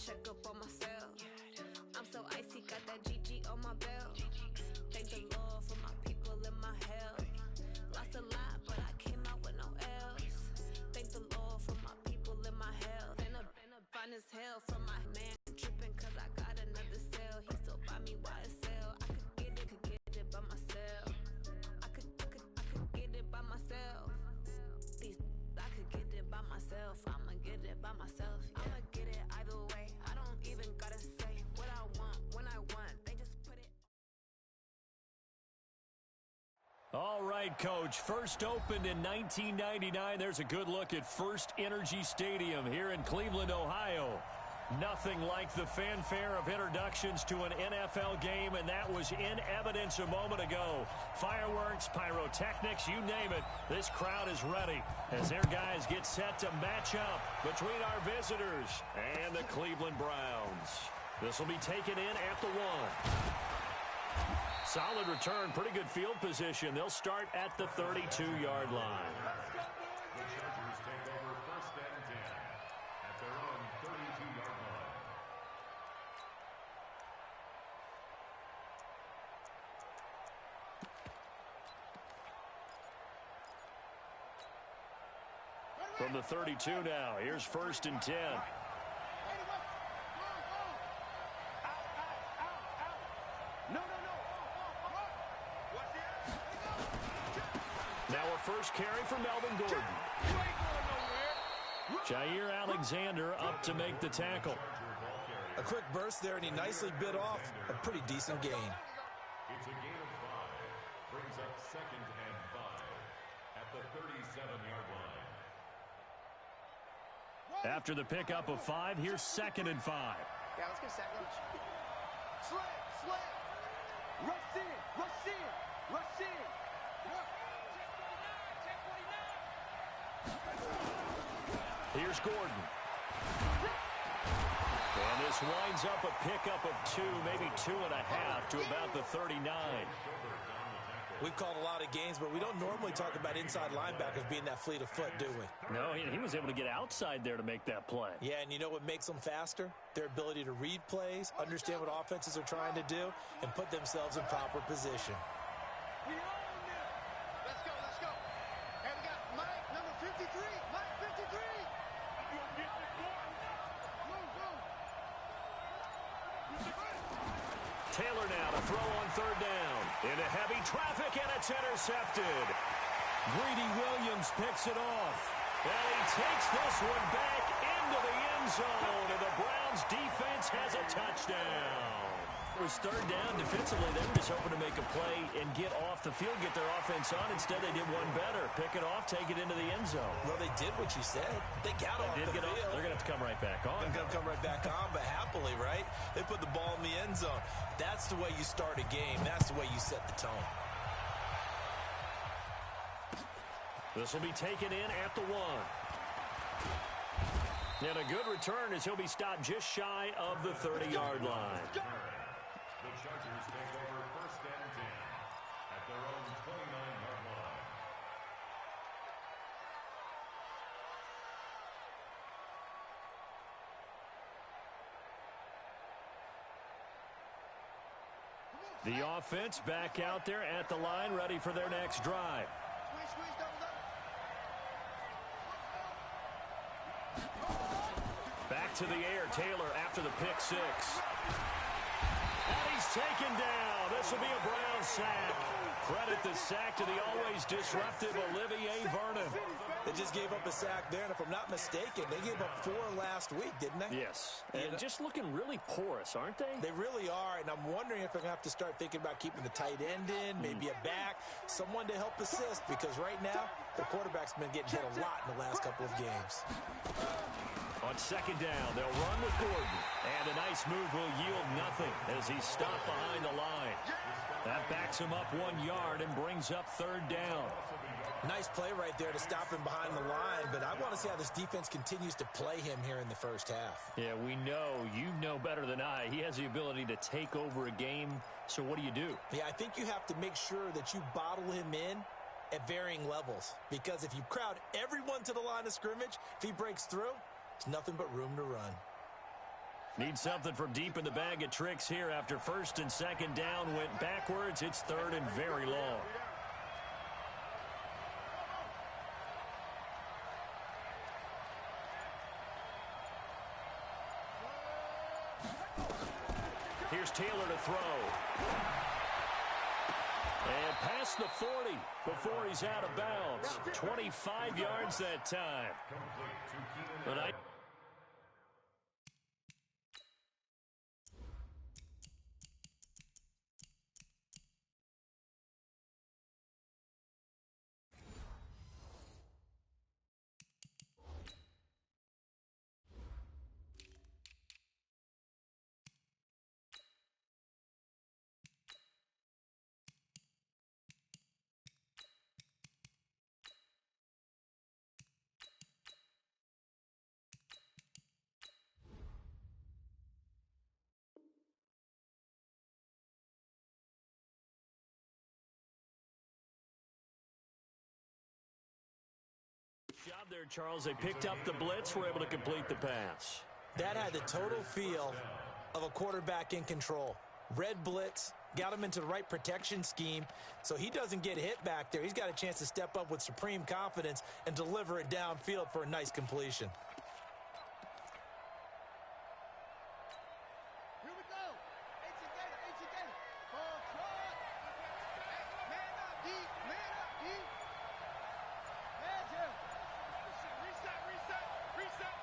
check up on myself. I'm so icy, got that GG on my belt. Thank the Lord for my people and my health. Lost a lot, but I came out with no L's. Thank the Lord for my people and my health. And a fine as hell from my man tripping cause I got another cell. He still buy me YSL. I could get it by myself. I could get it by myself. I could get it by myself. I'ma get it by myself. I'ma get it either way. I don't even gotta say what I want when I want. They just put it. All right, Coach. First opened in 1999. There's a good look at First Energy Stadium here in Cleveland, Ohio. Nothing like the fanfare of introductions to an NFL game, and that was in evidence a moment ago. Fireworks, pyrotechnics, you name it. This crowd is ready as their guys get set to match up between our visitors and the Cleveland Browns. This will be taken in at the 1. Solid return, pretty good field position. They'll start at the 32-yard line. The Chargers take over 1st and 10 at their own 32-yard line. From the 32 now, here's 1st and 10. Now a first carry for Melvin Gordon. Jair Alexander up to make the tackle. A quick burst there, and he nicely bit off a pretty decent gain. It's a gain of 5. Brings up 2nd and 5 at the 37-yard line. After the pickup of 5, here's 2nd and 5. Yeah, let's get a second. Slam. Rush in. Here's Gordon. And this winds up a pickup of 2, maybe 2.5 to about the 39. We've called a lot of games, but we don't normally talk about inside linebackers being that fleet of foot, do we? No, he was able to get outside there to make that play. Yeah, and you know what makes them faster? Their ability to read plays, understand what offenses are trying to do, and put themselves in proper position. Let's go. And we got Mike, number 53. Mike, 53. Taylor now to throw on 3rd down. Into heavy traffic, and it's intercepted. Greedy Williams picks it off. And he takes this one back into the end zone, and the Browns defense has a touchdown. It was 3rd down. Defensively, they were just hoping to make a play and get off the field, get their offense on. Instead, they did one better. Pick it off, take it into the end zone. Well, they did what you said. They got off the field. They're going to have to come right back on. They're going to come right back on, but happily, right? They put the ball in the end zone. That's the way you start a game. That's the way you set the tone. This will be taken in at the 1. And a good return as he'll be stopped just shy of the 30-yard line. The Chargers take over 1st and 10 at their own 29-yard line. The offense back out there at the line, ready for their next drive. Squeeze, double up. Back to the air, Taylor after the pick 6. And he's taken down. This will be a Brown sack. Credit the sack to the always disruptive Olivier Vernon. They just gave up a sack there, and if I'm not mistaken, they gave up 4 last week, didn't they? Yes. And just looking really porous, aren't they? They really are, and I'm wondering if they're going to have to start thinking about keeping the tight end in, maybe a back, someone to help assist, because right now, the quarterback's been getting hit a lot in the last couple of games. On 2nd down, they'll run with Gordon. And a nice move will yield nothing as he's stopped behind the line. That backs him up 1 yard and brings up 3rd down. Nice play right there to stop him behind the line, but I want to see how this defense continues to play him here in the first half. Yeah, we know. You know better than I. He has the ability to take over a game, so what do you do? Yeah, I think you have to make sure that you bottle him in at varying levels, because if you crowd everyone to the line of scrimmage, if he breaks through, there's nothing but room to run. Need something from deep in the bag of tricks here after first and second down went backwards. It's third and very long. Here's Taylor to throw. And past the 40 before he's out of bounds. 25 yards that time. But job there, Charles. They picked up the blitz, were able to complete the pass. That had the total feel of a quarterback in control. Red blitz, got him into the right protection scheme, so he doesn't get hit back there. He's got a chance to step up with supreme confidence and deliver it downfield for a nice completion. Here we go. It's together. Control. Man up, deep. There's him. Reset.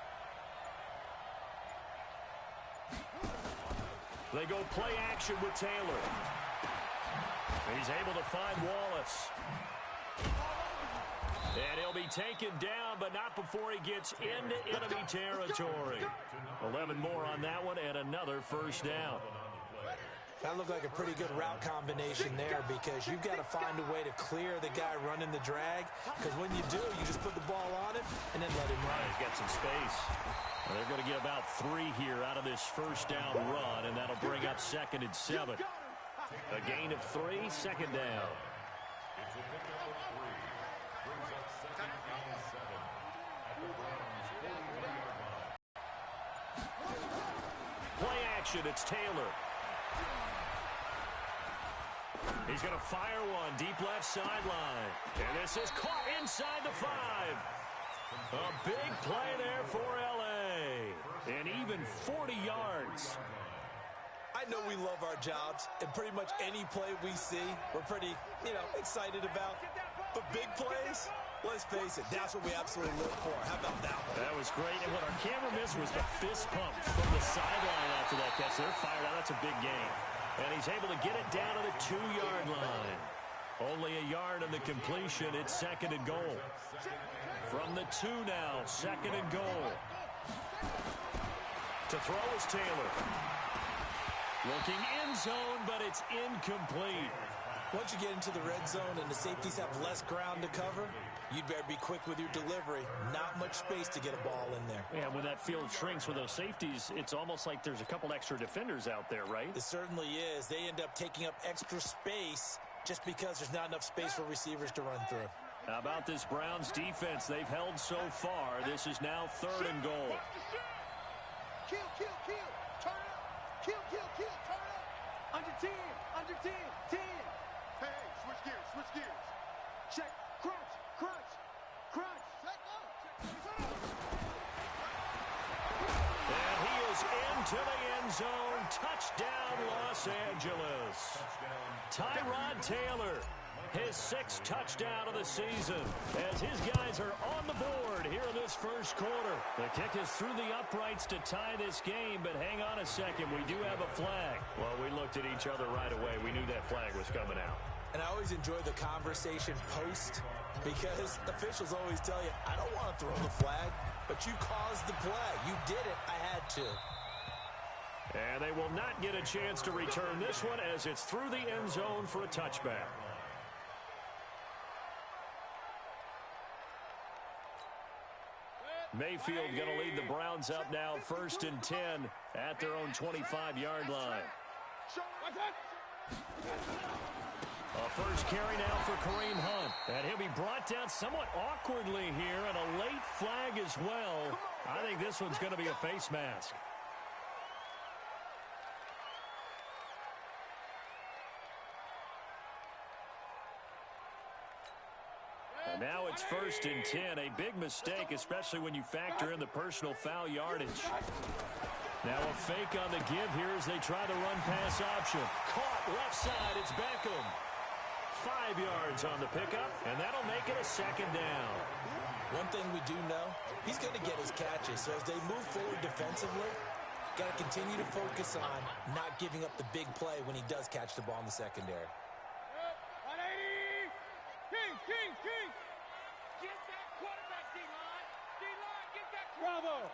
They go play action with Taylor. He's able to find Wallace. And he'll be taken down, but not before he gets into enemy territory. 11 more on that one and another first down. That looked like a pretty good route combination there because you've got to find a way to clear the guy running the drag, because when you do, you just put the ball on him and then let him run. He's got some space. Well, they're going to get about 3 here out of this first down run, and that'll bring up 2nd and 7. A gain of 3, 2nd down. It's a pickup of 3. Brings up 2nd and 7 at the Browns' 41-yard line. Play action, it's Taylor. He's going to fire one deep left sideline. And this is caught inside the 5. A big play there for L.A. And even 40 yards. I know we love our jobs, and pretty much any play we see, we're pretty, excited about. But big plays, let's face it, that's what we absolutely live for. How about that one? That was great. And what our camera missed was the fist pump from the sideline after that catch. They're fired out. That's a big gain. And he's able to get it down to the 2-yard line. Only a yard on the completion. It's 2nd and goal. From the 2 now, 2nd and goal. To throw is Taylor. Looking end zone, but it's incomplete. Once you get into the red zone and the safeties have less ground to cover, you'd better be quick with your delivery. Not much space to get a ball in there. Yeah, when that field shrinks with those safeties, it's almost like there's a couple extra defenders out there, right? It certainly is. They end up taking up extra space just because there's not enough space for receivers to run through. How about this Browns defense? They've held so far. This is now 3rd and goal. Kill. Turn up. Kill. Turn up. Under 10. 10. Hey, switch gears. Check. Crunch. Check up. And he is into the end zone. Touchdown, Los Angeles. Tyrod Taylor, his 6th touchdown of the season, as his guys are on the board here in this first quarter. The kick is through the uprights to tie this game, but hang on a second. We do have a flag. Well, we looked at each other right away. We knew that flag was coming out. And I always enjoy the conversation post because officials always tell you, I don't want to throw the flag, but you caused the play. You did it. I had to. And they will not get a chance to return this one as it's through the end zone for a touchback. Mayfield going to lead the Browns up now 1st and 10 at their own 25-yard line. A first carry now for Kareem Hunt. And he'll be brought down somewhat awkwardly here, and a late flag as well. I think this one's going to be a face mask. And now it's 1st and 10. A big mistake, especially when you factor in the personal foul yardage. Now a fake on the give here as they try the run-pass option. Caught left side. It's Beckham. 5 yards on the pickup, and that'll make it a 2nd down. One thing we do know, he's going to get his catches. So as they move forward defensively, got to continue to focus on not giving up the big play when he does catch the ball in the secondary. 180. King. Get that quarterback, D-line. D-line, get that Bravo.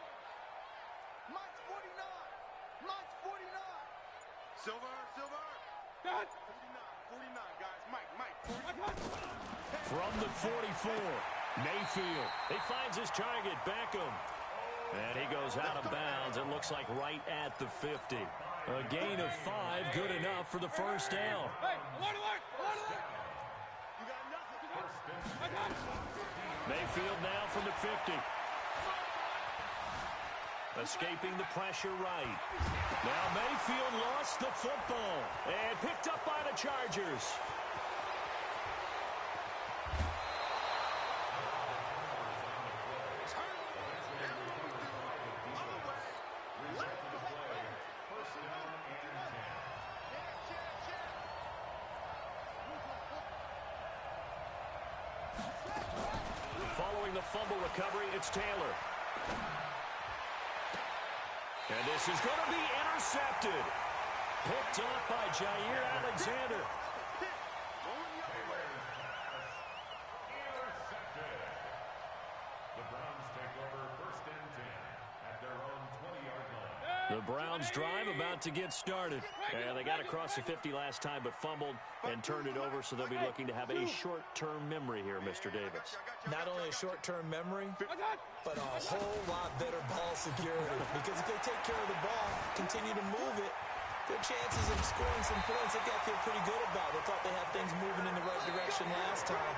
Mike's 49. Mike's 49. Silver. Got 49, guys. Mike, 49. From the 44, Mayfield. He finds his target, Beckham. And he goes out of bounds. It looks like right at the 50. A gain of 5, good enough for the 1st down. Hey, alert. You got nothing. Mayfield now from the 50. Escaping the pressure right. Now Mayfield lost the football and picked up by the Chargers. Following the fumble recovery, it's Taylor. And this is going to be intercepted. Picked up by Jair Alexander. Intercepted. The Browns take over 1st and 10 at their own 20-yard line. The Browns drive about to get started. And they got across the 50 last time but fumbled and turned it over, so they'll be looking to have a short-term memory here, Mr. Davis. Not only a short-term memory, but a whole lot better ball security. Because if they take care of the ball, continue to move it, their chances of scoring some points, they got to feel pretty good about. They thought they had things moving in the right direction last time.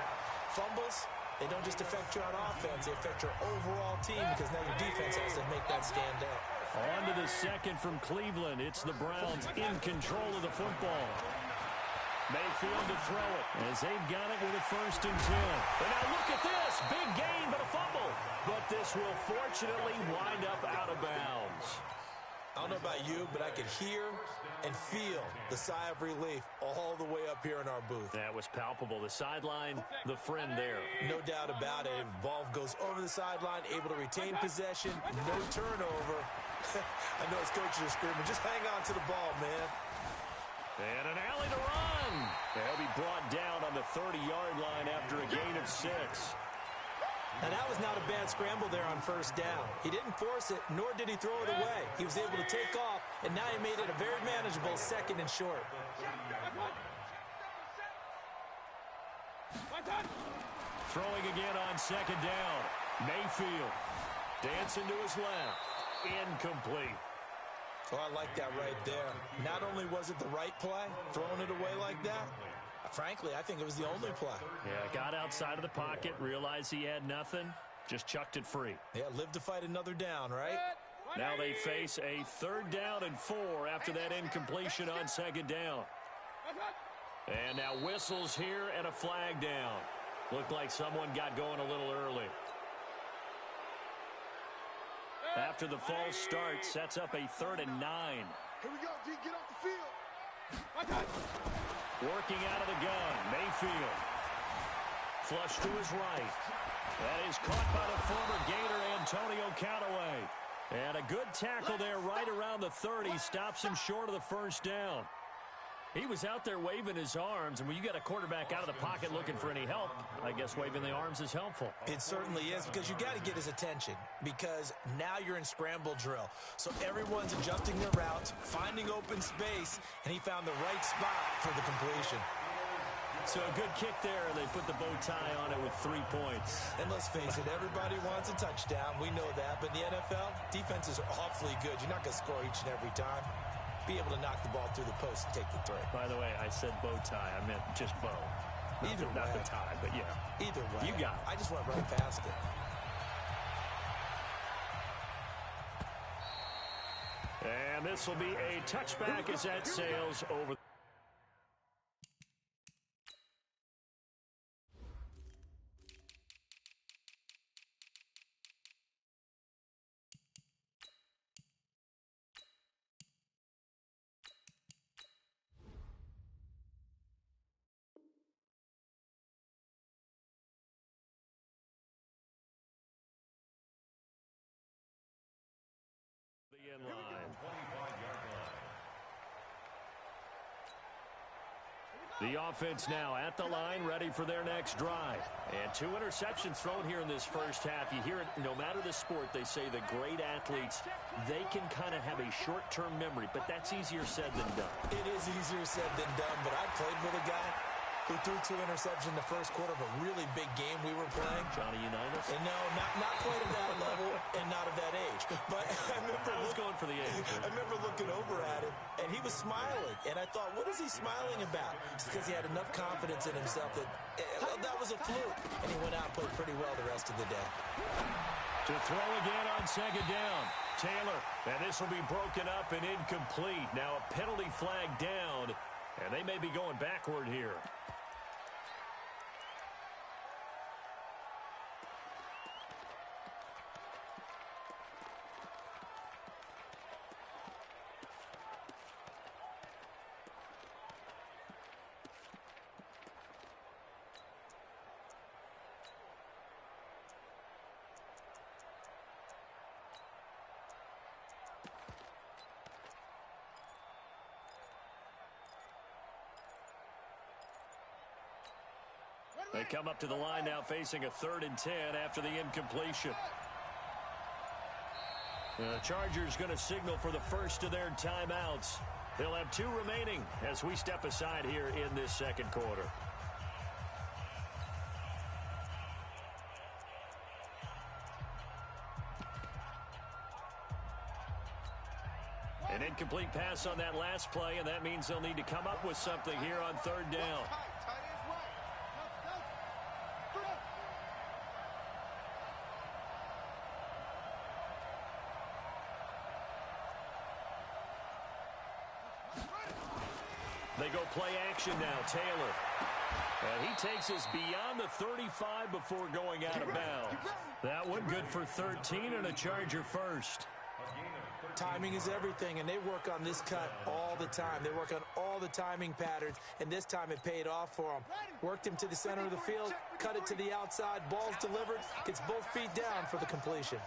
Fumbles, they don't just affect you on offense, they affect your overall team because now your defense has to make that stand out. On to the 2nd from Cleveland. It's the Browns in control of the football. Mayfield to throw it as they've got it with a 1st and 10. And now look at this. Big gain, but a fumble. But this will fortunately wind up out of bounds. I don't know about you, but I could hear and feel the sigh of relief all the way up here in our booth. That was palpable. The sideline, the friend there. No doubt about it. If the ball goes over the sideline, able to retain possession, no turnover. I know his coaches are screaming, just hang on to the ball, man. And an alley to run. They'll be brought down on the 30-yard line after a gain of 6. Now, that was not a bad scramble there on 1st down. He didn't force it, nor did he throw it away. He was able to take off, and now he made it a very manageable 2nd and short. Throwing again on 2nd down. Mayfield dancing to his left. Incomplete. Oh, I like that right there. Not only was it the right play, throwing it away like that, frankly, I think it was the only play. Yeah, got outside of the pocket, realized he had nothing, just chucked it free. Yeah, live to fight another down, right? Now they face a 3rd down and 4 after that incompletion on 2nd down. And now whistles here and a flag down. Looked like someone got going a little early. After the false start, sets up a 3rd and 9. Here we go, D. Get off the field. Working out of the gun, Mayfield. Flush to his right. That is caught by the former Gator, Antonio Callaway. And a good tackle there right around the 30. Stops him short of the 1st down. He was out there waving his arms, and when you got a quarterback out of the pocket looking for any help, I guess waving the arms is helpful. It certainly is, because you got to get his attention, because now you're in scramble drill. So everyone's adjusting their routes, finding open space, and he found the right spot for the completion. So a good kick there, and they put the bow tie on it with 3 points. And let's face it, everybody wants a touchdown. We know that. But in the NFL, defenses are awfully good. You're not going to score each and every time. Be able to knock the ball through the post and take the throw. By the way, I said bow tie. I meant just bow. Not the tie, but yeah. Either way. You got it. I just went right past it. And this will be a touchback as that sails over. line. The offense now at the line, ready for their next drive. And 2 interceptions thrown here in this first half. You hear it, no matter the sport, they say the great athletes, they can kind of have a short-term memory, but that's easier said than done. It is easier said than done, but I played with a guy who threw 2 interceptions in the first quarter of a really big game we were playing. Johnny Unitas? And no, not quite at that level and not of that age. But I was going for the age. I remember looking over at him, and he was smiling. And I thought, what is he smiling about? It's because he had enough confidence in himself that that was a fluke. And he went out and played pretty well the rest of the day. To throw again on second down. Taylor, and this will be broken up and incomplete. Now a penalty flag down, and they may be going backward here. They come up to the line now facing a 3rd and 10 after the incompletion. The Chargers going to signal for the first of their timeouts. They'll have 2 remaining as we step aside here in this second quarter. An incomplete pass on that last play, and that means they'll need to come up with something here on 3rd down. They go play action now. Taylor. And he takes us beyond the 35 before going out of bounds. That one good for 13 and a Charger first. Timing is everything, and they work on this cut all the time. They work on all the timing patterns, and this time it paid off for them. Worked him to the center of the field, cut it to the outside, ball's delivered, gets both feet down for the completion.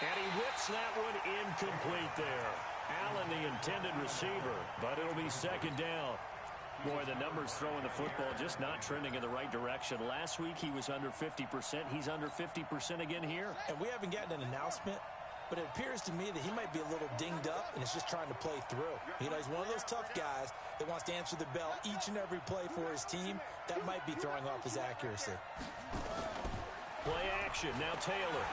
And he whips that one incomplete there. Allen, the intended receiver, but it'll be second down. Boy, the numbers throwing the football just not trending in the right direction. Last week he was under 50%. He's under 50% again here. And we haven't gotten an announcement, but it appears to me that he might be a little dinged up and is just trying to play through. You know, he's one of those tough guys that wants to answer the bell each and every play for his team. That might be throwing off his accuracy. Play action. Now Taylor.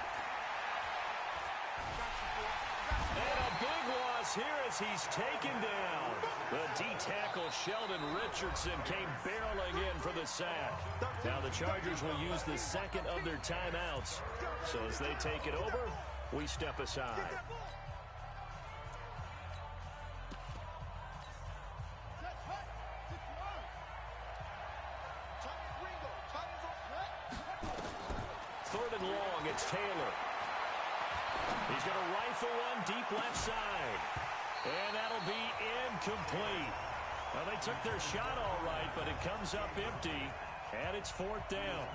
And a big loss here as he's taken down. The D-tackle Sheldon Richardson came barreling in for the sack. Now the Chargers will use the second of their timeouts. So as they take it over, we step aside. Third and long, it's Taylor. He's going to rifle one deep left side. And that'll be incomplete. Well, they took their shot all right, but it comes up empty, and it's 4th down.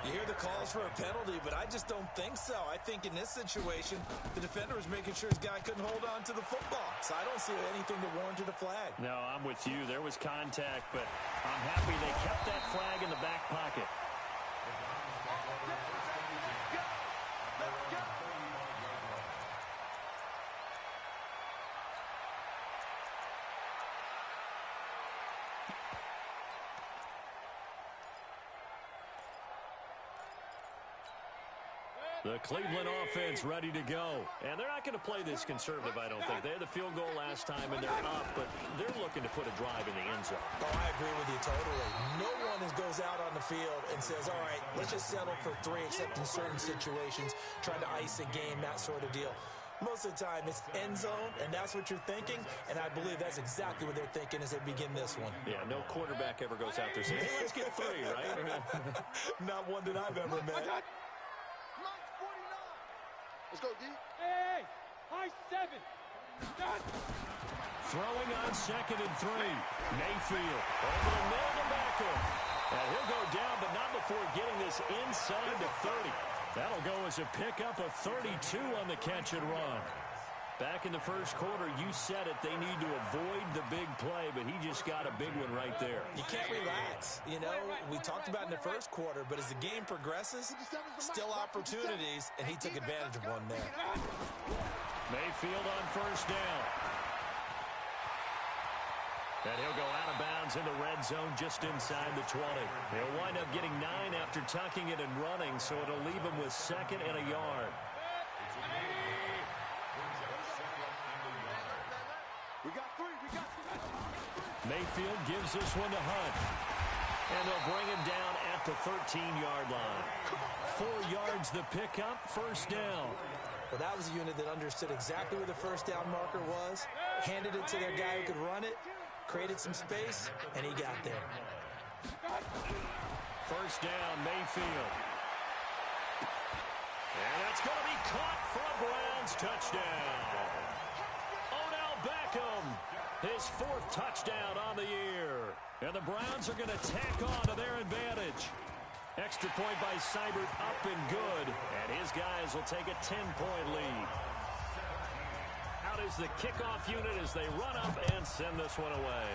You hear the calls for a penalty, but I just don't think so. I think in this situation, the defender was making sure his guy couldn't hold on to the football. So I don't see anything that warranted a flag. No, I'm with you. There was contact, but I'm happy they kept that flag in the back pocket. The Cleveland offense ready to go. And they're not going to play this conservative, I don't think. They had the field goal last time, and they're up, but they're looking to put a drive in the end zone. Oh, I agree with you totally. No one goes out on the field and says, all right, let's just settle for 3, except in certain situations, trying to ice a game, that sort of deal. Most of the time, it's end zone, and that's what you're thinking, and I believe that's exactly what they're thinking as they begin this one. Yeah, no quarterback ever goes out there saying, hey, let's get 3, right? Not one that I've ever met. Let's go, D. Hey, high 7. Throwing on 2nd and 3. Mayfield over the middle to Beckham. And he'll go down, but not before getting this inside the 30. That'll go as a pickup of 32 on the catch and run. Back in the first quarter, you said it, they need to avoid the big play, but he just got a big one right there. You can't relax. You know, we talked about in the first quarter, but as the game progresses, still opportunities, and he took advantage of one there. Mayfield on first down. And he'll go out of bounds in the red zone just inside the 20. He'll wind up getting 9 after tucking it and running, so it'll leave him with 2nd and a yard. We got 3. Mayfield gives this one to Hunt. And they'll bring him down at the 13-yard line. 4 yards the pickup, first down. Well, that was a unit that understood exactly where the first down marker was, handed it to their guy who could run it, created some space, and he got there. First down, Mayfield. And that's going to be caught for a Browns touchdown. Odell Beckham, his 4th touchdown on the year. And the Browns are going to tack on to their advantage. Extra point by Seibert, up and good. And his guys will take a 10-point lead. Out is the kickoff unit as they run up and send this one away.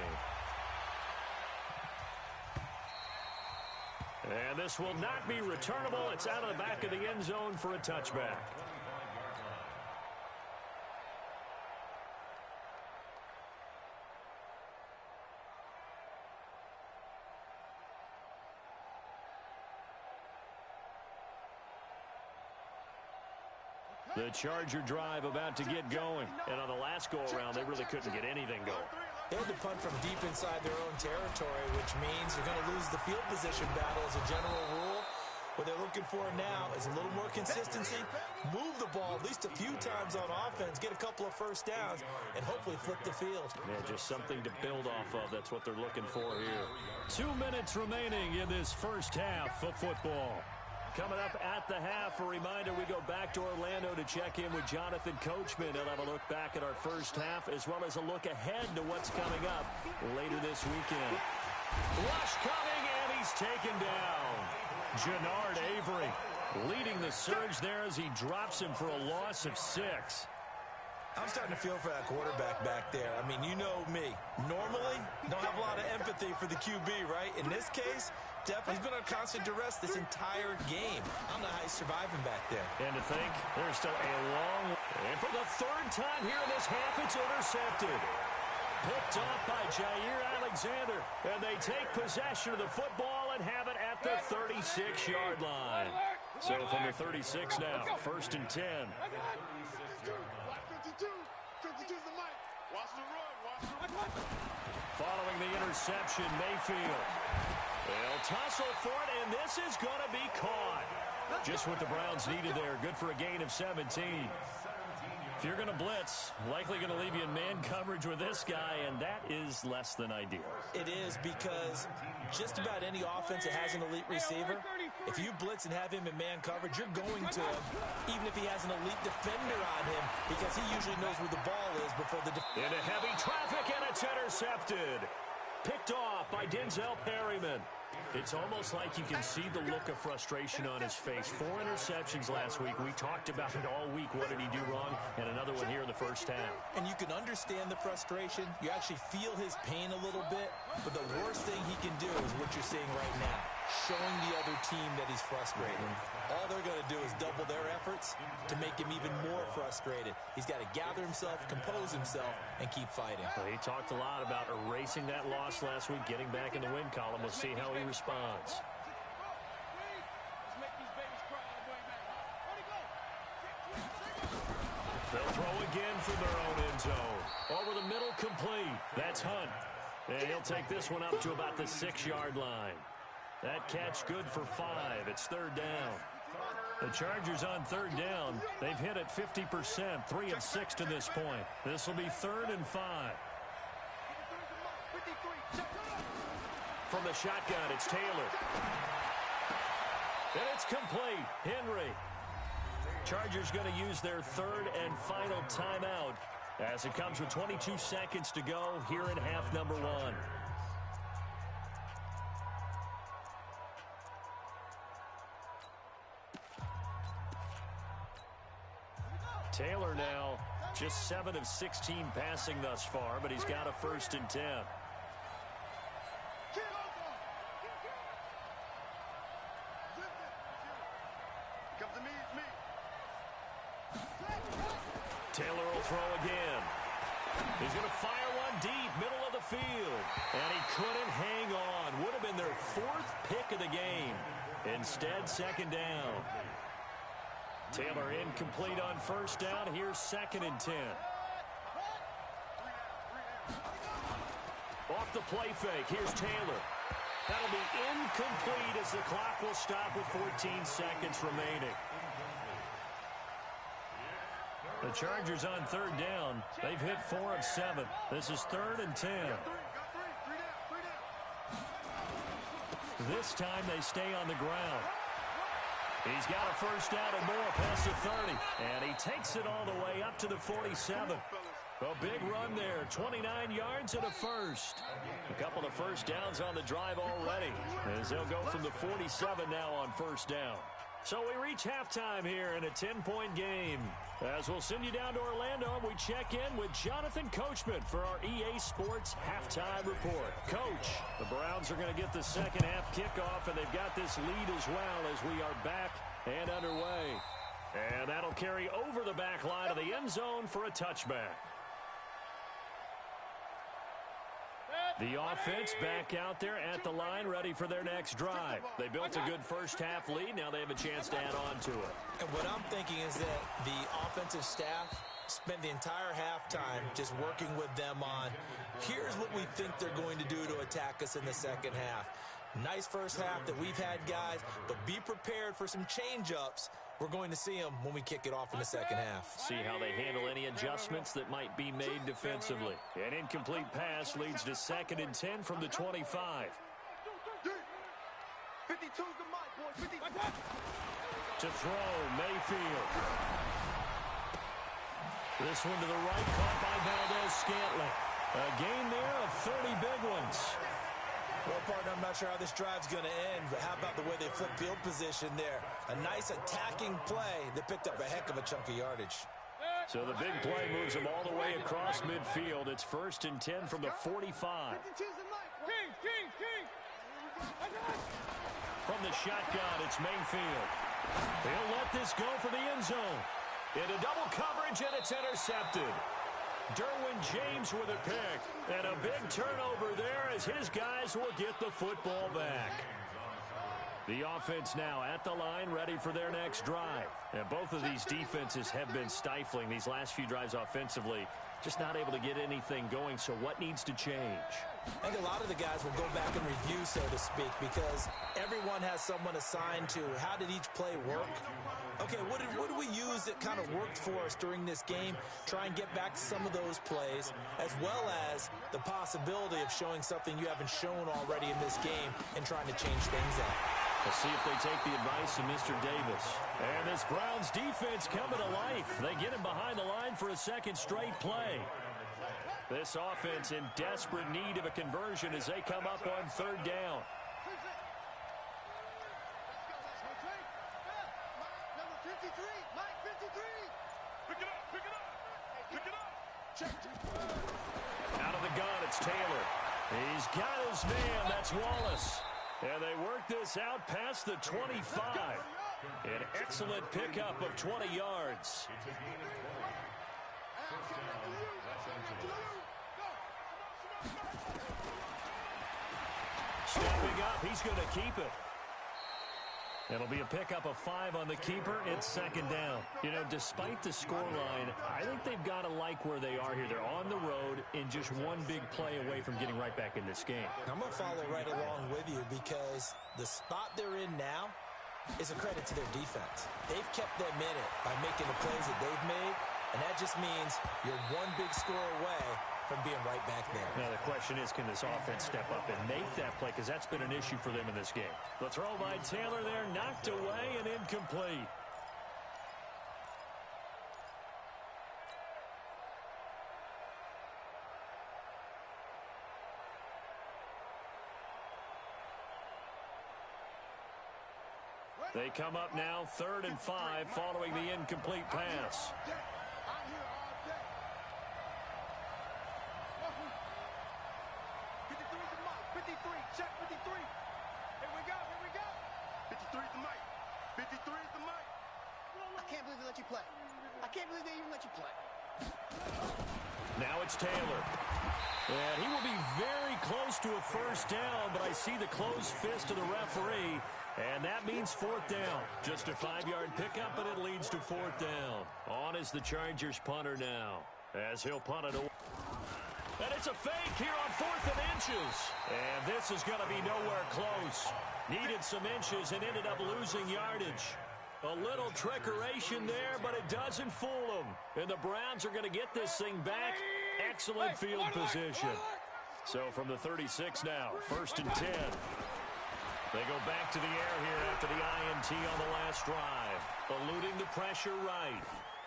And this will not be returnable. It's out of the back of the end zone for a touchback. The Charger drive about to get going. And on the last go-around, they really couldn't get anything going. They had to punt from deep inside their own territory, which means you're going to lose the field position battle as a general rule. What they're looking for now is a little more consistency, move the ball at least a few times on offense, get a couple of first downs, and hopefully flip the field. Yeah, just something to build off of. That's what they're looking for here. 2 minutes remaining in this first half of football. Coming up at the half, a reminder, we go back to Orlando to check in with Jonathan Coachman and have a look back at our first half as well as a look ahead to what's coming up later this weekend. Rush coming, and he's taken down. Jannard Avery leading the surge there as he drops him for a loss of 6. I'm starting to feel for that quarterback back there. I mean, you know me. Normally, don't have a lot of empathy for the QB, right? In this case, he's been on constant duress this entire game. I don't know how he's surviving back there. And to think, there's still a long... And for the 3rd time here in this half, it's intercepted. Picked off by Jair Alexander. And they take possession of the football and have it at the 36-yard line. So from the 36 now, 1st and 10. 52's the mic. Watch the run. Following the interception, Mayfield. They'll tussle for it, and this is going to be caught. Just what the Browns needed there. Good for a gain of 17. If you're going to blitz, likely going to leave you in man coverage with this guy, and that is less than ideal. It is, because just about any offense that has an elite receiver, if you blitz and have him in man coverage, you're going to him, even if he has an elite defender on him, because he usually knows where the ball is before the defender. Into heavy traffic, and it's intercepted. Picked off by Denzel Perryman. It's almost like you can see the look of frustration on his face. 4 interceptions last week. We talked about it all week. What did he do wrong? And another one here in the first half. And you can understand the frustration. You actually feel his pain a little bit. But the worst thing he can do is what you're seeing right now. Showing the other team that he's frustrated. All they're going to do is double their efforts to make him even more frustrated. He's got to gather himself, compose himself, and keep fighting. Well, he talked a lot about erasing that loss last week, getting back in the win column. We'll see how he responds. They'll throw again from their own end zone. Over the middle, complete. That's Hunt. And he'll take this one up to about the 6-yard line. That catch good for 5. It's 3rd down. The Chargers on 3rd down. They've hit it 50%, 3 of 6 to this point. This will be 3rd and 5. From the shotgun, it's Taylor. And it's complete. Henry. Chargers going to use their 3rd and final timeout as it comes with 22 seconds to go here in half number 1. Just 7 of 16 passing thus far, but he's got a 1st and 10. Taylor will throw again. He's going to fire one deep, middle of the field. And he couldn't hang on. Would have been their 4th pick of the game. Instead, 2nd down. Taylor incomplete on 1st down. Here's 2nd and 10. Off the play fake. Here's Taylor. That'll be incomplete as the clock will stop with 14 seconds remaining. The Chargers on 3rd down. They've hit 4 of 7. This is 3rd and 10. This time they stay on the ground. He's got a 1st down and more past the 30. And he takes it all the way up to the 47. A big run there. 29 yards and a 1st. A couple of 1st downs on the drive already, as they'll go from the 47 now on 1st down. So we reach halftime here in a 10-point game. As we'll send you down to Orlando, we check in with Jonathan Coachman for our EA Sports Halftime Report. Coach, the Browns are going to get the second half kickoff, and they've got this lead as well as we are back and underway. And that'll carry over the back line of the end zone for a touchback. The offense back out there at the line, ready for their next drive. They built a good first half lead. Now they have a chance to add on to it. And what I'm thinking is that the offensive staff spent the entire halftime just working with them on, here's what we think they're going to do to attack us in the second half. Nice first half that we've had, guys, but be prepared for some change-ups. We're going to see them when we kick it off in the second half. See how they handle any adjustments that might be made defensively. An incomplete pass leads to 2nd and 10 from the 25. 52's the mic, boys. 50. To throw, Mayfield. This one to the right, caught by Valdez-Scantling. A gain there of 30 big ones. Well, partner, I'm not sure how this drive's going to end, but how about the way they flip field position there? A nice attacking play that picked up a heck of a chunk of yardage. So the big play moves them all the way across midfield. It's 1st and 10 from the 45. From the shotgun, it's Mayfield. He'll let this go for the end zone. Into double coverage, and it's intercepted. Derwin James with a pick. And a big turnover there as his guys will get the football back. The offense now at the line, ready for their next drive. And both of these defenses have been stifling these last few drives offensively. Just not able to get anything going, so what needs to change? I think a lot of the guys will go back and review, so to speak, because everyone has someone assigned to how did each play work. Okay, what did we use that kind of worked for us during this game? Try and get back to some of those plays, as well as the possibility of showing something you haven't shown already in this game and trying to change things up. Let's see if they take the advice of Mr. Davis. And this Browns defense coming to life. They get him behind the line for a second straight play. This offense in desperate need of a conversion as they come up on 3rd down. Number 53, Mike 53. Pick it up. Out of the gun, it's Taylor. He's got his man. That's Wallace. And they work this out past the 25. An excellent pickup of 20 yards. Stepping up, he's going to keep it. It'll be a pickup of 5 on the keeper. It's 2nd down. You know, despite the scoreline, I think they've got to like where they are here. They're on the road and just one big play away from getting right back in this game. I'm going to follow right along with you because the spot they're in now is a credit to their defense. They've kept them in it by making the plays that they've made, and that just means you're one big score away from being right back there. Now the question is, can this offense step up and make that play? Because that's been an issue for them in this game. The throw by Taylor there, knocked away and incomplete. They come up now 3rd and 5 following the incomplete pass. Check 53. Here we go, here we go. 53 is the mic. 53 is the mic. I can't believe they let you play. I can't believe they even let you play. Now it's Taylor. And he will be very close to a first down, but I see the closed fist of the referee, and that means fourth down. Just a 5-yard pickup, and it leads to fourth down. On is the Chargers punter now, as he'll punt it away. And it's a fake here on 4th and inches. And this is going to be nowhere close. Needed some inches and ended up losing yardage. A little trickeration there, but it doesn't fool them. And the Browns are going to get this thing back. Excellent field position. So from the 36 now, 1st and 10. They go back to the air here after the INT on the last drive. Eluding the pressure right.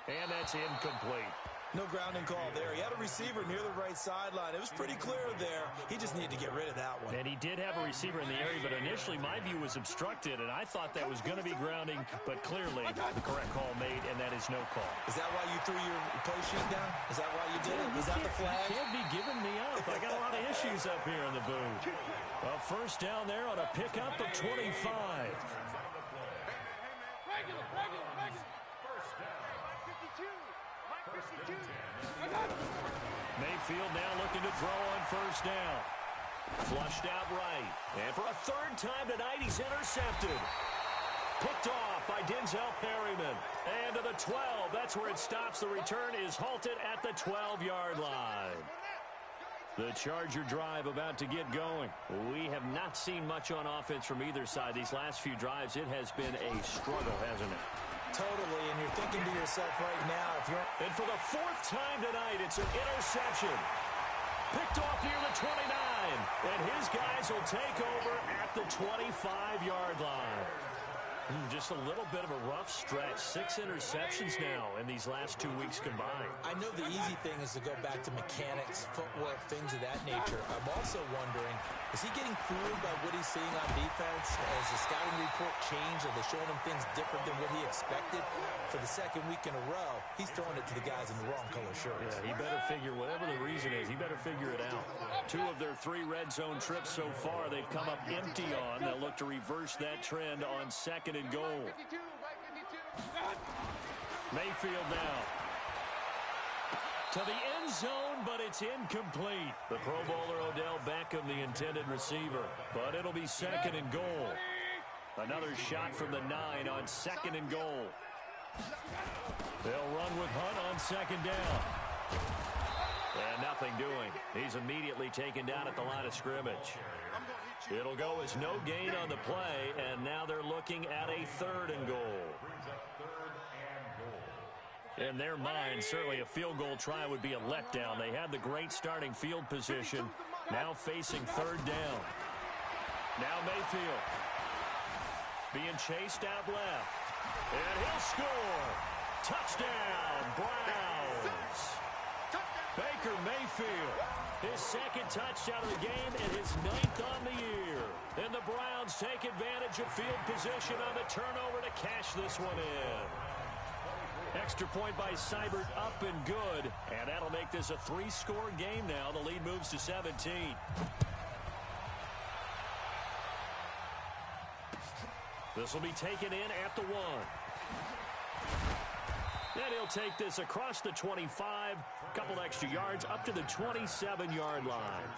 And that's incomplete. No grounding call there. He had a receiver near the right sideline. It was pretty clear there. He just needed to get rid of that one. And he did have a receiver in the area, but initially my view was obstructed, and I thought that was going to be grounding, but clearly the correct call made, and that is no call. Is that why you threw your post sheet down? Is that why you did it? Was that the flag? You can't be giving me up. I got a lot of issues up here in the booth. A first down there on a pickup of 25. Regular. Mayfield now looking to throw on first down. Flushed out right. And for a 3rd time tonight, he's intercepted. Picked off by Denzel Perryman. And to the 12. That's where it stops. The return is halted at the 12-yard line. The Charger drive about to get going. We have not seen much on offense from either side. These last few drives, it has been a struggle, hasn't it? Totally, and you're thinking to yourself right now, if you're... And for the 4th time tonight, it's an interception. Picked off near the 29. And his guys will take over at the 25-yard line. Just a little bit of a rough stretch. 6 interceptions now in these last 2 weeks combined. I know the easy thing is to go back to mechanics, footwork, things of that nature. I'm also wondering, is he getting fooled by what he's seeing on defense? Has the scouting report changed? Are they showing him things different than what he expected? For the 2nd week in a row, he's throwing it to the guys in the wrong color shirts. Yeah, he better figure, whatever the reason is, he better figure it out. 2 of their 3 red zone trips so far, they've come up empty on. They'll look to reverse that trend on 2nd and goal. Mayfield now to the end zone, but it's incomplete. The Pro Bowler Odell Beckham, the intended receiver, but it'll be 2nd and goal. Another shot from the 9 on 2nd and goal. They'll run with Hunt on 2nd down. And nothing doing. He's immediately taken down at the line of scrimmage. It'll go as no gain on the play, and now they're looking at a 3rd and goal. In their mind, certainly a field goal try would be a letdown. They had the great starting field position, now facing 3rd down. Now Mayfield being chased out left, and he'll score. Touchdown, Browns. Baker Mayfield, his 2nd touchdown of the game and his 9th on the year. And the Browns take advantage of field position on the turnover to cash this one in. Extra point by Seibert, up and good. And that'll make this a 3-score game now. The lead moves to 17. This will be taken in at the 1. And he'll take this across the 25, couple extra yards, up to the 27-yard line.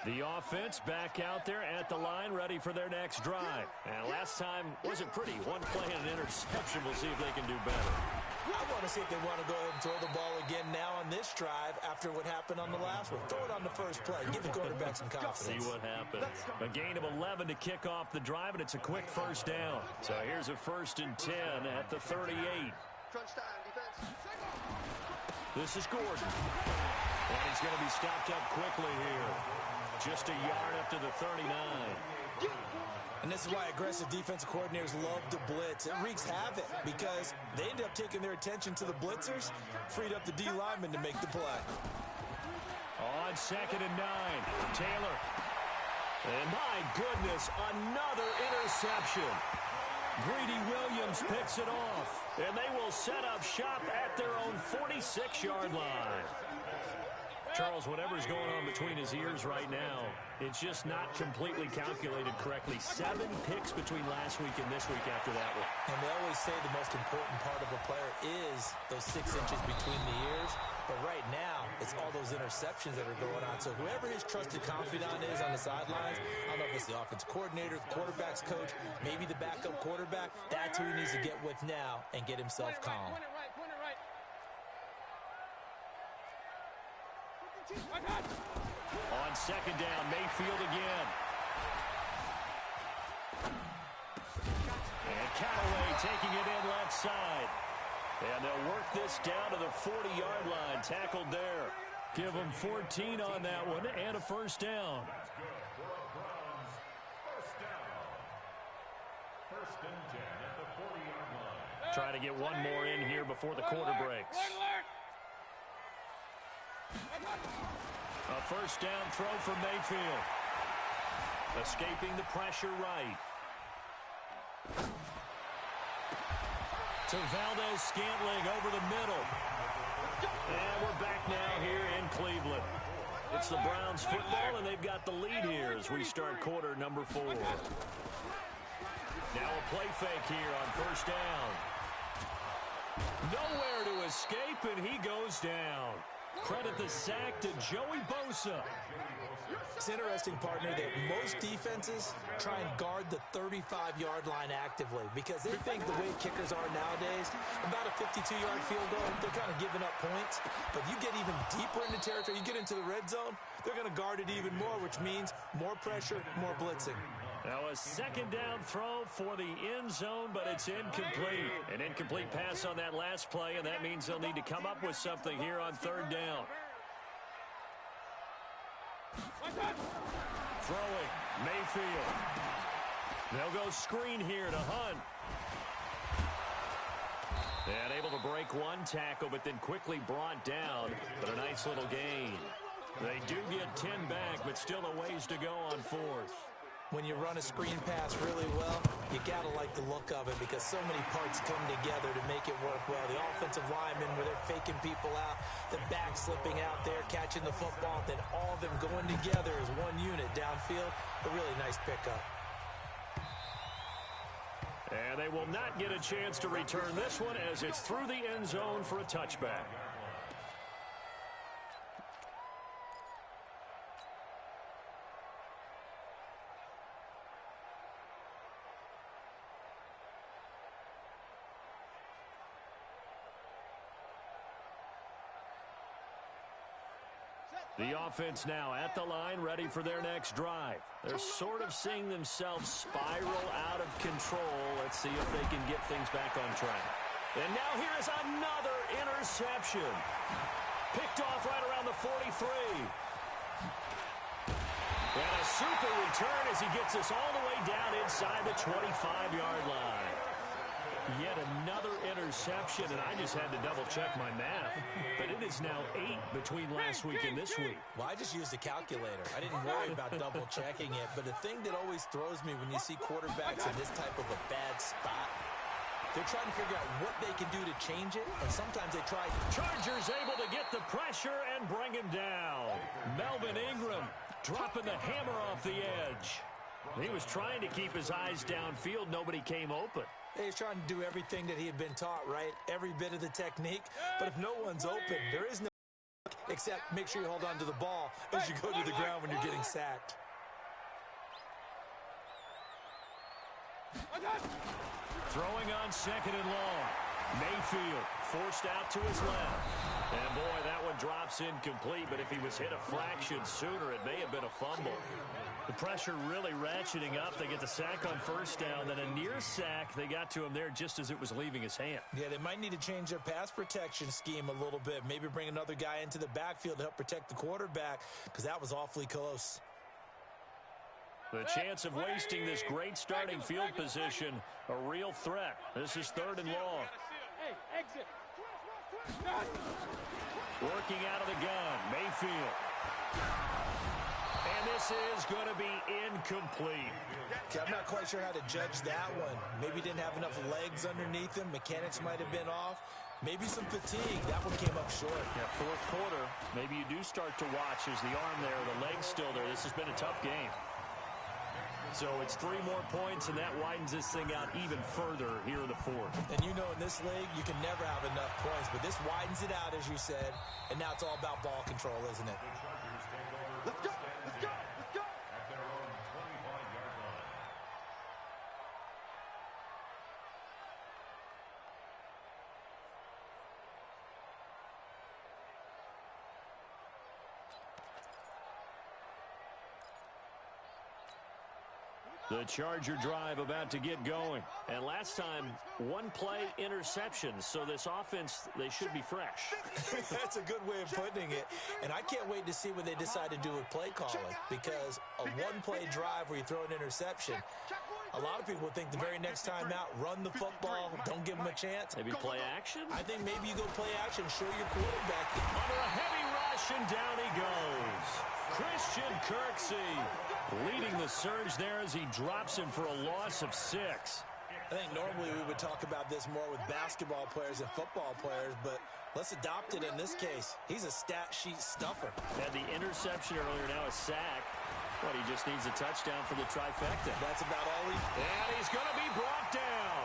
The offense back out there at the line, ready for their next drive. And last time wasn't pretty. 1 play and an interception. We'll see if they can do better. I want to see if they want to go ahead and throw the ball again now on this drive after what happened on the last one. Throw it on the first play. Give the quarterback some confidence. See what happens. A gain of 11 to kick off the drive, and it's a quick first down. So here's a 1st and 10 at the 38. Crunch time, defense. This is Gordon. And he's going to be stopped up quickly here. Just a yard up to the 39. And this is why aggressive defensive coordinators love to blitz. It wreaks havoc because they end up taking their attention to the blitzers, freed up the D lineman to make the play. On 2nd and 9, Taylor. And my goodness, another interception. Greedy Williams picks it off. And they will set up shop at their own 46-yard line. Charles, whatever's going on between his ears right now, it's just not completely calculated correctly. 7 picks between last week and this week after that one. And they always say the most important part of a player is those 6 inches between the ears. But right now, it's all those interceptions that are going on. So whoever his trusted confidant is on the sidelines, I don't know if it's the offense coordinator, the quarterback's coach, maybe the backup quarterback, that's who he needs to get with now and get himself calm. On second down, Mayfield again. And Callaway taking it in left side. And they'll work this down to the 40-yard line. Tackled there. Give them 14 on that one and a first down. That's good for a Browns first down. First and 10 at the 40-yard line. Try to get one more in here before the quarter breaks. A first down throw for Mayfield. Escaping the pressure right. To Valdez-Scantling over the middle. And we're back now here in Cleveland. It's the Browns football, and they've got the lead here as we start quarter number 4. Now a play fake here on first down. Nowhere to escape, and he goes down. Credit the sack to Joey Bosa. It's interesting, partner, that most defenses try and guard the 35-yard line actively because they think the way kickers are nowadays, about a 52-yard field goal, they're kind of giving up points. But you get even deeper into territory, you get into the red zone, they're going to guard it even more, which means more pressure, more blitzing. Now a second down throw for the end zone, but it's incomplete. An incomplete pass on that last play, and that means they'll need to come up with something here on third down. Throwing, Mayfield. They'll go screen here to Hunt. And able to break one tackle, but then quickly brought down. But a nice little gain. They do get 10 back, but still a ways to go on fourth. When you run a screen pass really well, you got to like the look of it because so many parts come together to make it work well. The offensive linemen, where they're faking people out, the back slipping out there, catching the football, then all of them going together as one unit downfield. A really nice pickup. And they will not get a chance to return this one as it's through the end zone for a touchback. The offense now at the line, ready for their next drive. They're sort of seeing themselves spiral out of control. Let's see if they can get things back on track. And now here is another interception. Picked off right around the 43. And a super return as he gets us all the way down inside the 25-yard line. Yet another interception, and I just had to double-check my math. But it is now 8 between last week and this week. Well, I just used a calculator. I didn't worry about double-checking it. But the thing that always throws me when you see quarterbacks in this type of a bad spot, they're trying to figure out what they can do to change it, and sometimes they try. Chargers able to get the pressure and bring him down. Melvin Ingram dropping the hammer off the edge. He was trying to keep his eyes downfield. Nobody came open. He's trying to do everything that he had been taught, right? Every bit of the technique. But if no one's open, there is no except make sure you hold on to the ball as you go to the ground when you're getting sacked. Throwing on second and long. Mayfield forced out to his left. And boy, that one drops incomplete, but if he was hit a fraction sooner, it may have been a fumble. The pressure really ratcheting up. They get the sack on first down, then a near sack. They got to him there just as it was leaving his hand. Yeah, they might need to change their pass protection scheme a little bit. Maybe bring another guy into the backfield to help protect the quarterback because that was awfully close. The chance of wasting this great starting field position, a real threat. This is third and long. Hey, exit. Working out of the gun, Mayfield. And this is going to be incomplete. Okay, I'm not quite sure how to judge that one. Maybe didn't have enough legs underneath him. Mechanics might have been off. Maybe some fatigue. That one came up short. Yeah, fourth quarter, maybe you do start to watch as the arm there, the leg's still there. This has been a tough game. So it's 3 more points, and that widens this thing out even further here in the fourth. And you know in this league, you can never have enough points, but this widens it out, as you said, and now it's all about ball control, isn't it? Let's go! Let's go! Let's go! At their own 25-yard line. The Charger drive about to get going. And last time, 1 play interception. So this offense, they should be fresh. That's a good way of putting it. And I can't wait to see what they decide to do with play calling, because a 1-play drive where you throw an interception, a lot of people think the very next time out, run the football, don't give them a chance. Maybe play action? I think maybe you go play action, show your quarterback. Under a heavy rush, and down he goes. Christian Kirksey leading the surge there as he drops him for a loss of 6. I think normally we would talk about this more with basketball players than football players, but let's adopt it in this case. He's a stat sheet stuffer. Had the interception earlier, now a sack. But he just needs a touchdown for the trifecta. That's about all he... And he's going to be brought down.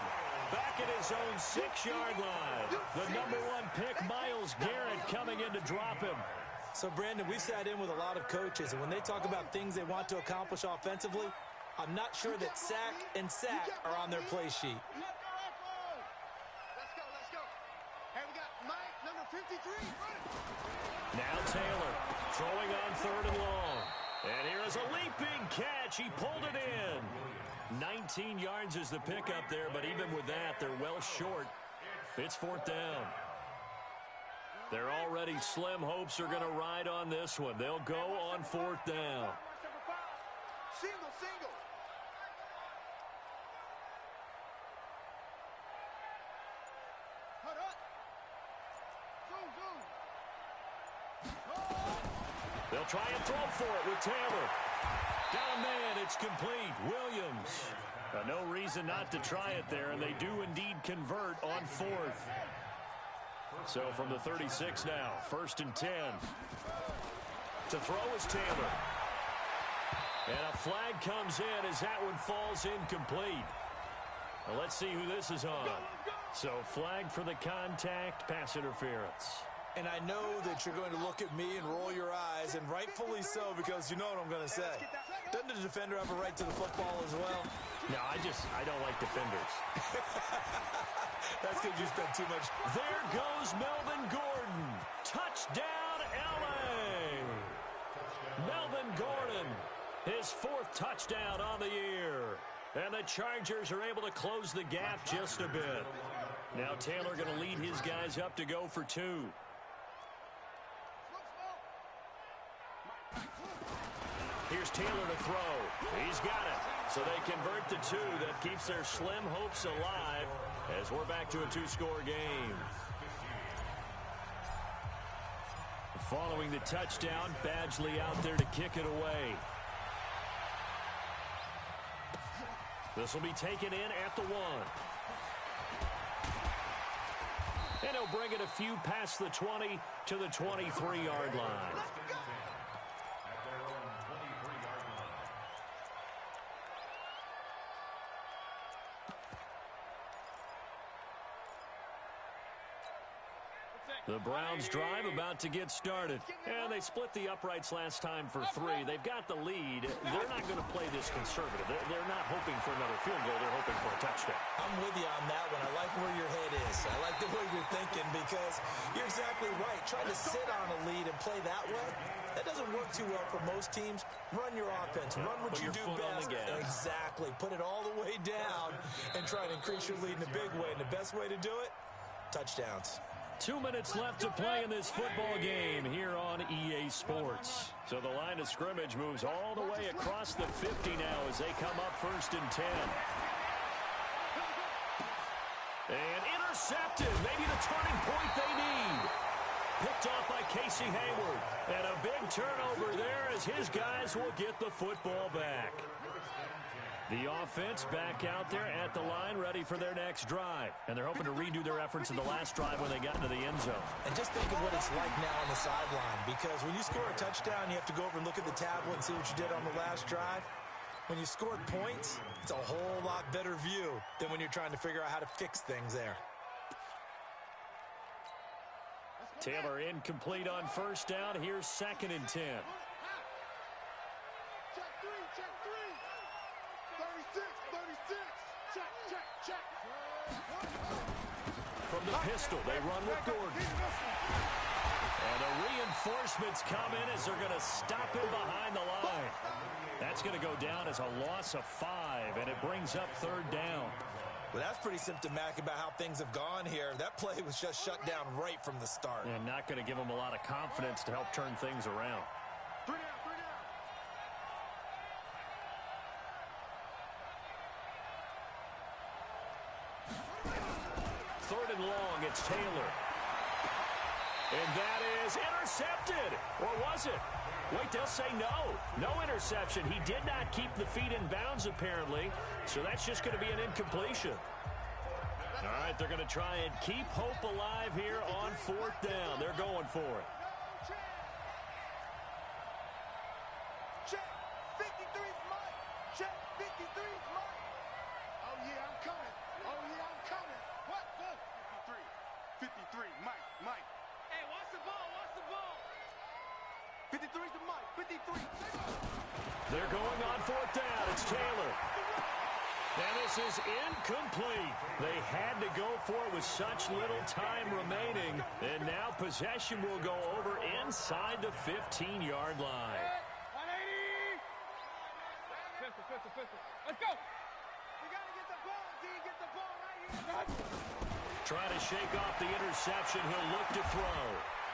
Back at his own 6-yard line. The number 1 pick, Myles Garrett, coming in to drop him. So, Brandon, we've sat in with a lot of coaches, and when they talk about things they want to accomplish offensively, I'm not sure that sack and sack are on their play sheet. Let's go, let's go. Hey, we got Mike, number 53. Now Taylor throwing on 3rd and long. And here is a leaping catch. He pulled it in. 19 yards is the pickup there, but even with that, they're well short. It's 4th down. Their already slim hopes are going to ride on this one. They'll go on 4th down. Single, single. Hold up. Zoom, zoom. They'll try and throw for it with Taylor. Down man, it's complete. Williams. No reason not to try it there, and they do indeed convert on 4th. So from the 36 now, 1st and 10. To throw is Taylor. And a flag comes in as that one falls incomplete. Well, let's see who this is on. So flag for the contact, pass interference. And I know that you're going to look at me and roll your eyes, and rightfully so, because you know what I'm going to say. Doesn't the defender have a right to the football as well? No, I don't like defenders. That's because you spent too much. There goes Melvin Gordon. Touchdown, L.A. Melvin Gordon, his 4th touchdown on the year. And the Chargers are able to close the gap just a bit. Now Taylor going to lead his guys up to go for 2. Here's Taylor to throw. He's got it. So they convert the 2. That keeps their slim hopes alive as we're back to a 2-score game. Following the touchdown, Badgley out there to kick it away. This will be taken in at the 1. And he'll bring it a few past the 20 to the 23-yard line. The Browns drive about to get started. And they split the uprights last time for 3. They've got the lead. They're not going to play this conservative. They're not hoping for another field goal. They're hoping for a touchdown. I'm with you on that one. I like where your head is. I like the way you're thinking, because you're exactly right. Trying to sit on a lead and play that way, that doesn't work too well for most teams. Run your offense. Run what you do best. Exactly. Put it all the way down and try to increase your lead in a big way. And the best way to do it, touchdowns. 2 minutes left to play in this football game here on EA Sports. So the line of scrimmage moves all the way across the 50 now as they come up 1st and 10. And intercepted. Maybe the turning point they need. Picked off by Casey Hayward. And a big turnover there as his guys will get the football back. The offense back out there at the line, ready for their next drive. And they're hoping to redo their efforts in the last drive when they got into the end zone. And just think of what it's like now on the sideline, because when you score a touchdown, you have to go over and look at the tablet and see what you did on the last drive. When you scored points, it's a whole lot better view than when you're trying to figure out how to fix things there. Taylor incomplete on first down. Here's 2nd and 10. Check three. 36. Check. From the pistol, they run with Gordon. And the reinforcements come in as they're going to stop him behind the line. That's going to go down as a loss of 5, and it brings up 3rd down. Well, that's pretty symptomatic about how things have gone here. That play was just shut down right from the start. And not going to give them a lot of confidence to help turn things around. 3 down. 3rd and long, it's Taylor. And that is intercepted. Or was it? Wait, they'll say no. No interception. He did not keep the feet in bounds, apparently. So that's just going to be an incompletion. All right, they're going to try and keep hope alive here on 4th down. They're going for it. Check. 53's Mike. Check. 53's Mike. Oh, yeah, I'm coming. What? 53. Mike. Hey, watch the ball. 53's the Mike. 53. They're going on 4th down. It's Taylor. And this is incomplete. They had to go for it with such little time remaining. And now possession will go over inside the 15-yard line. 180. Pistol. Let's go. We got to get the ball, D. Get the ball right here. Trying to shake off the interception. He'll look to throw.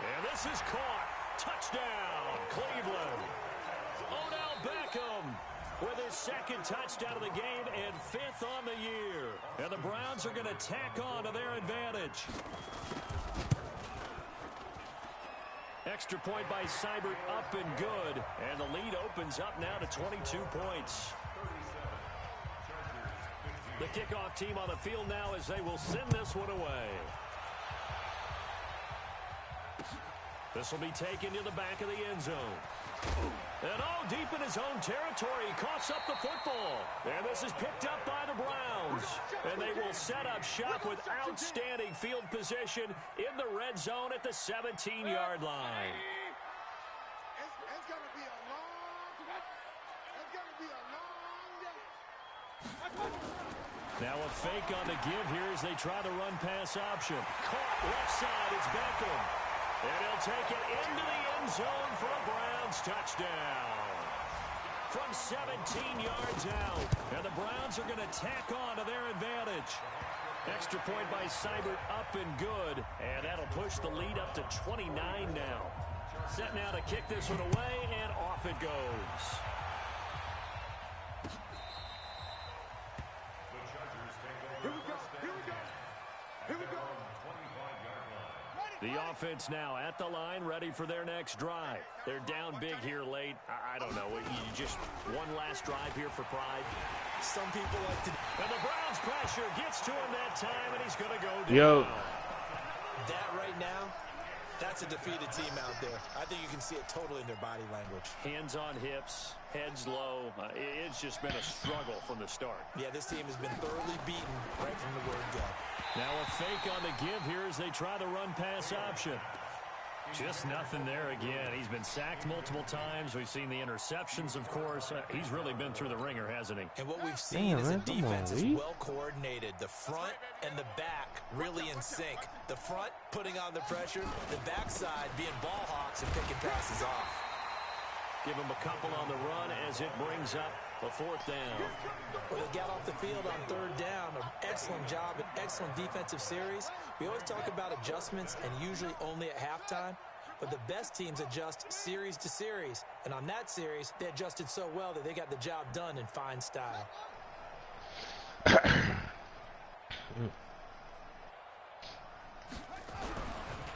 And this is caught. Touchdown, Cleveland. Odell Beckham with his 2nd touchdown of the game and 5th on the year. And the Browns are going to tack on to their advantage. Extra point by Seibert, up and good. And the lead opens up now to 22 points. The kickoff team on the field now as they will send this one away. This will be taken to the back of the end zone. And all deep in his own territory, he coughs up the football. And this is picked up by the Browns. And they will set up shop with outstanding field position in the red zone at the 17-yard line. It's going to be a long day. Now a fake on the give here as they try the run-pass option. Caught left side, it's Beckham. And he'll take it into the end zone for a Browns touchdown. From 17 yards out. And the Browns are going to tack on to their advantage. Extra point by Seibert, up and good. And that'll push the lead up to 29 now. Set now to kick this one away, and off it goes. Here we go. The offense now at the line, ready for their next drive. They're down big here late. I don't know. You just one last drive here for pride. Some people like to... And the Browns pressure gets to him that time, and he's going to go down. Yo. That right now, that's a defeated team out there. I think you can see it totally in their body language. Hands on hips, heads low. It's just been a struggle from the start. Yeah, this team has been thoroughly beaten right from the word go. Now a fake on the give here as they try the run-pass option. Just nothing there again. He's been sacked multiple times. We've seen the interceptions, of course. He's really been through the ringer, hasn't he? And what we've seen is a defense that's well coordinated. The front and the back really in sync. The front putting on the pressure, the backside being ball hawks and picking passes off. Give him a couple on the run as it brings up a 4th down. Well, they got off the field on 3rd down. An excellent job, an excellent defensive series. We always talk about adjustments and usually only at halftime. But the best teams adjust series to series. And on that series, they adjusted so well that they got the job done in fine style.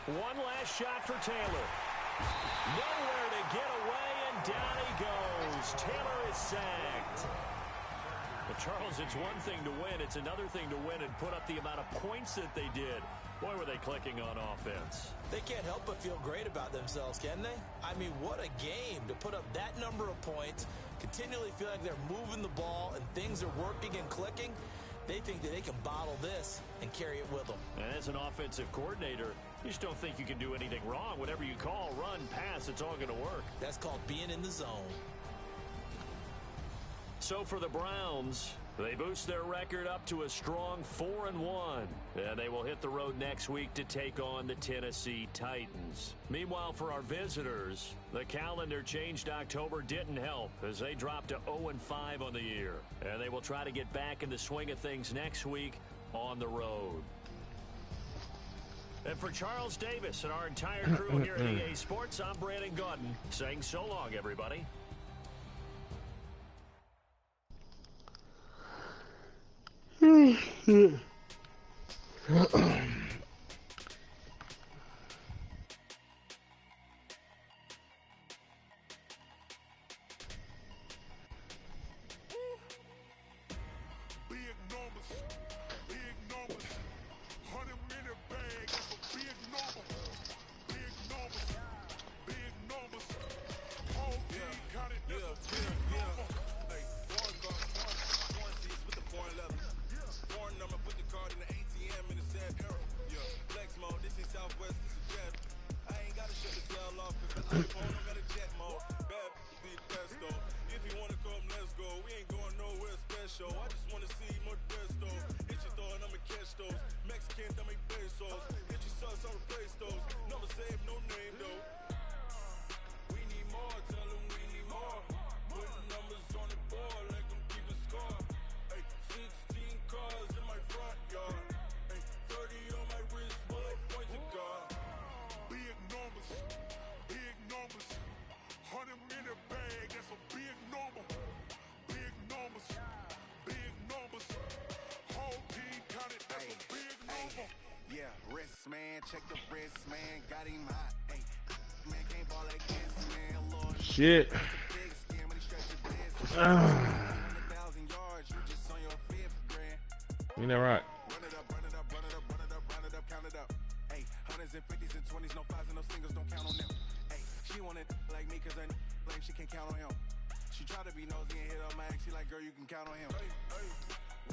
One last shot for Taylor. Nowhere to get away, and down he goes. Taylor is sacked. The Charles, it's one thing to win. It's another thing to win and put up the amount of points that they did. Boy, were they clicking on offense. They can't help but feel great about themselves, can they? I mean, what a game to put up that number of points, continually feel like they're moving the ball and things are working and clicking. They think that they can bottle this and carry it with them. And as an offensive coordinator, you just don't think you can do anything wrong. Whatever you call, run, pass, it's all going to work. That's called being in the zone. So for the Browns, they boost their record up to a strong 4-1. And they will hit the road next week to take on the Tennessee Titans. Meanwhile, for our visitors, the calendar changed. October didn't help as they dropped to 0-5 on the year. And they will try to get back in the swing of things next week on the road. And for Charles Davis and our entire crew here at EA Sports, I'm Brandon Gaudin saying so long, everybody. Check the wrist, man. Got him hot. Hey, man can't ball like this, man. Lord, shit. You know right. Run it up, run it up, run it up, run it up, run it up, count it up. Hey, hundreds and fifties and 20s, no fives and no singles, don't count on them. Hey, she wanted like me cause I like she can't count on him. She tried to be nosy and hit up my ex. She like, girl, you can count on him. Hey, hey,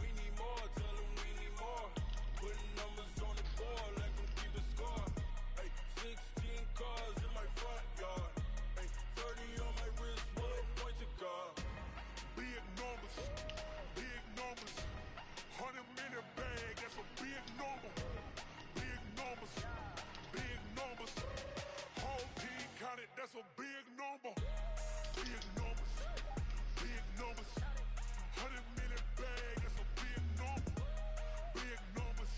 we need more, tell them we need more. Putting numbers on the board like I'm keeping score. Hey, 16 cars in my front yard. Hey, 30 on my wrist, bullet point to God. Big numbers, big numbers. 100 in a bag, that's a big number. Big numbers, big numbers. Whole team counted, that's a big number. Big numbers, big numbers. 100 in a bag, that's a big number. Big numbers,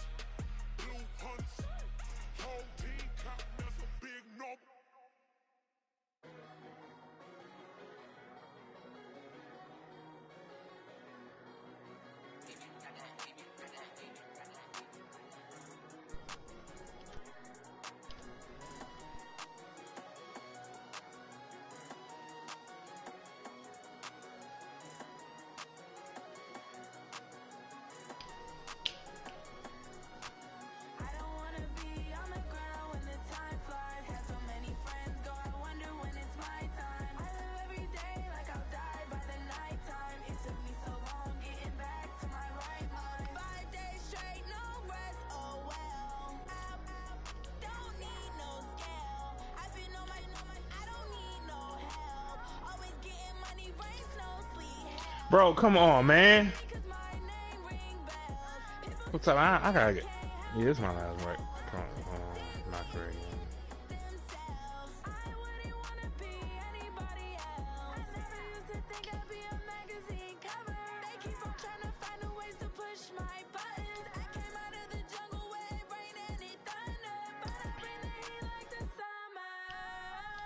blue hunts. Whole team counting, that's a big number. I don't wanna be on the ground when the time flies. Had so many friends go, I wonder when it's my time. I live every day like I'll die by the nighttime. It took me so long getting back to my right mind. 5 days straight, no rest, oh well. I don't need no scale. I've been on my, I don't need no help. Always getting money, rain, snow, sleet, hell. Bro, come on, man. Cause my name ring bells. What's up? I gotta get. Yeah, this is my last right. My career. Themselves. I wouldn't wanna be anybody else. I never used to think I'd be a magazine cover. They keep on trying to find a ways to push my buttons. I came out of the jungle where it rained and it thunder, but I bring the heat like the summer.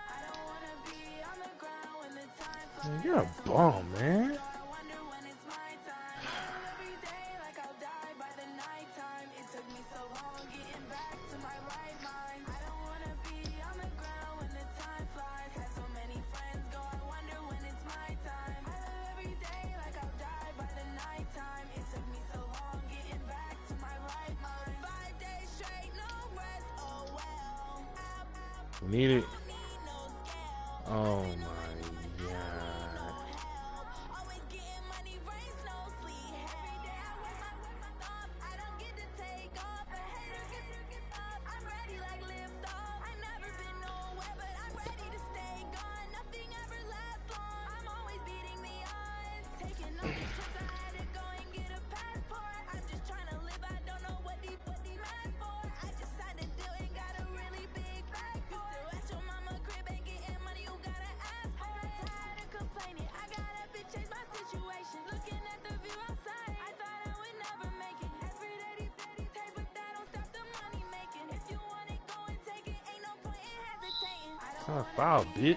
I don't wanna be on the ground when the time flies. You're a bum, man. I wonder when it's my time. I live every day like I'll die by the nighttime. It took me so long getting back to my right mind. I don't wanna be on the ground when the time flies. Had so many friends go, I wonder when it's my time. I live every day like I'll die by the nighttime. Need it. Oh my god. It's not a foul, bitch.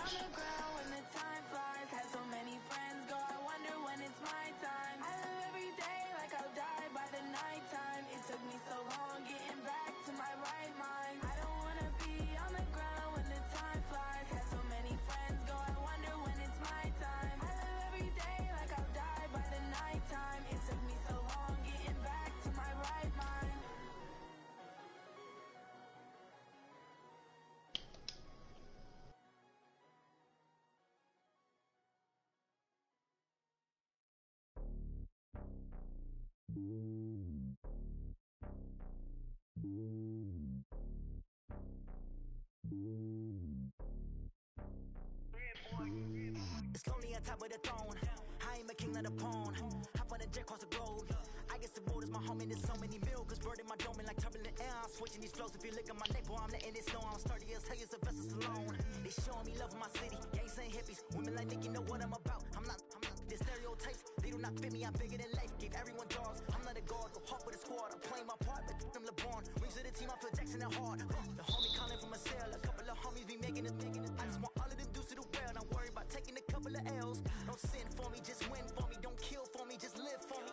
It's lonely on top of the throne. I am a king of the pawn. Hop on a jet across the globe. I guess the road is my home and there's so many miracles burning my dome like turbulent air. I'm switching these flows. If you look at my neck, boy, I'm letting it snow. I'm sturdy as hell as a vessel alone. They showing me love in my city. Gangs ain't hippies. Women like Nick, you know what I'm about. I'm not. The stereotypes, they do not fit me. I'm bigger than life. Gave everyone jobs. I'm not a guard. Go hard with a squad. I'm playing my part, but I'm LeBron. Rings to the team. I feel Jackson and hard. The homie calling from a cell. A couple of homies be making it. I just want all of them dudes to the well. Don't worry about taking a couple of L's. Don't sin for me, just win for me. Don't kill for me, just live for me.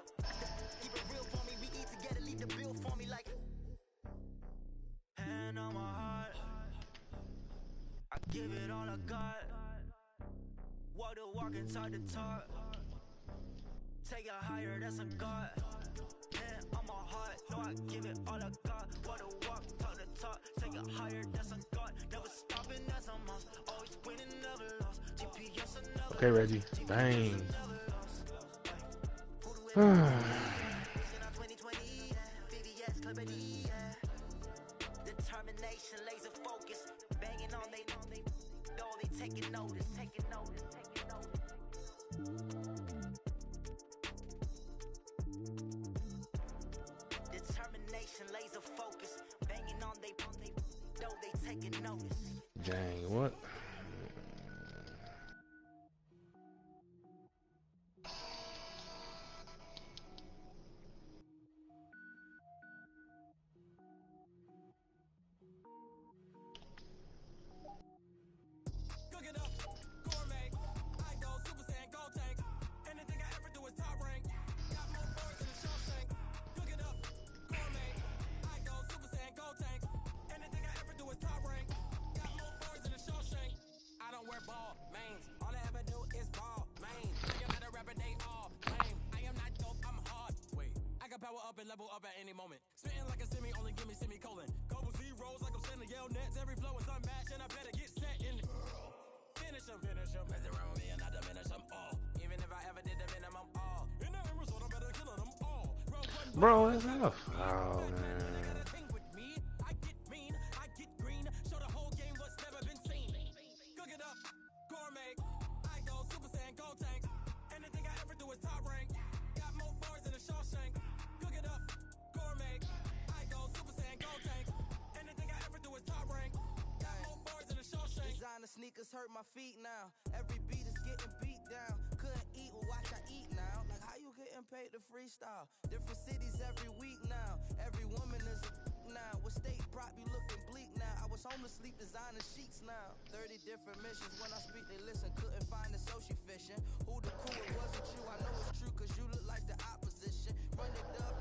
Keep it real for me. We eat together, leave the bill for me like. Hand on my heart. I give it all I got. Walk the walk and talk the talk. Take it higher, that's a God. Hand on my heart. No, I give it all I got. Walk the walk, talk the talk. Take it higher, that's a God. Never stopping, that's a must. Always winning, never lost. GPS, never. Okay, Reggie. Bang. Determination, laser focus, banging on they taking notice, taking notice. Determination, laser focus, banging on they taking notice. Dang, what? Power up and level up at any moment. Spitting like a semi, only give me semicolon. Couple zeros like I'm sending yell nets. Every flow is unmatched and I better get set in. Finish them. Mess around with me and I diminish them all. Even if I ever did the minimum all. In the end result, I'm better killing them all. Bro, that's not a foul, man. I get mean, I get green. Show the whole game what's never been seen. Cook it up, gourmet. I go Super Saiyan, go tank. Anything I ever do is top rank. Got more bars than a Shawshank. Cook it up, gourmet. I go Super Saiyan, go tank. Anything I ever do is top rank. Got more bars than a Shawshank. Designer sneakers hurt my feet now. Every beat is getting beat down. Couldn't eat, well watch I eat now. Like how you getting paid to freestyle? Different cities every week now. Every woman is a now. With state prop, you looking bleak now. I was home to sleep, designer sheets now. 30 different missions. When I speak, they listen. Couldn't find the social fishing. Who the cool, it wasn't you. I know it's true, cause you look like the opposition. Run it up,